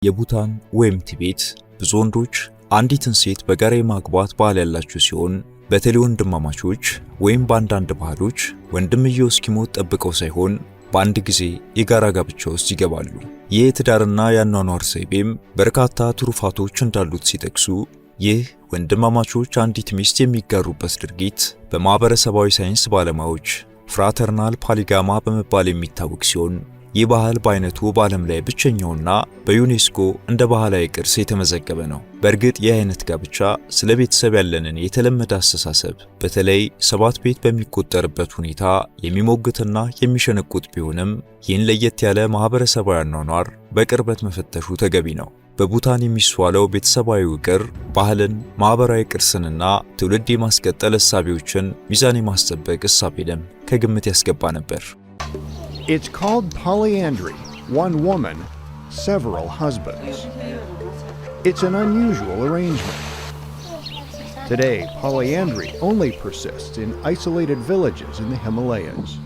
የቡታን ወይም ቲቤት ብዙ ወንዶች አንዲትን ሴት በጋራ የማግባት ባህል ያላቸው ሲሆን በተለይ ወንድማማቾች ወይም በአንዳንድ ባህሎች ወንድምየው እስኪሞት ጠብቀው ሳይሆን በአንድ ጊዜ የጋራ ጋብቻ ውስጥ ይገባሉ። ይህ የትዳርና የአኗኗር ዘይቤም በርካታ ትሩፋቶች እንዳሉት ሲጠቅሱ ይህ ወንድማማቾች አንዲት ሚስት የሚጋሩበት ድርጊት በማህበረሰባዊ ሳይንስ ባለሙያዎች ፍራተርናል ፖሊጋማ በመባል የሚታወቅ ሲሆን ይህ ባህል በአይነቱ በዓለም ላይ ብቸኛውና በዩኔስኮ እንደ ባህላዊ ቅርስ የተመዘገበ ነው። በእርግጥ ይህ አይነት ጋብቻ ስለ ቤተሰብ ያለንን የተለመደ አስተሳሰብ በተለይ 7 ቤት በሚቆጠርበት ሁኔታ የሚሞግትና የሚሸነቁጥ ቢሆንም ይህን ለየት ያለ ማህበረሰባዊ አኗኗር በቅርበት መፈተሹ ተገቢ ነው። በቡታን የሚስዋለው ቤተሰባዊ ውቅር ባህልን፣ ማህበራዊ ቅርስንና ትውልድ የማስቀጠል እሳቤዎችን ሚዛን የማስጠበቅ እሳቤንም ከግምት ያስገባ ነበር። It's called polyandry, one woman, several husbands. It's an unusual arrangement. Today, polyandry only persists in isolated villages in the Himalayas.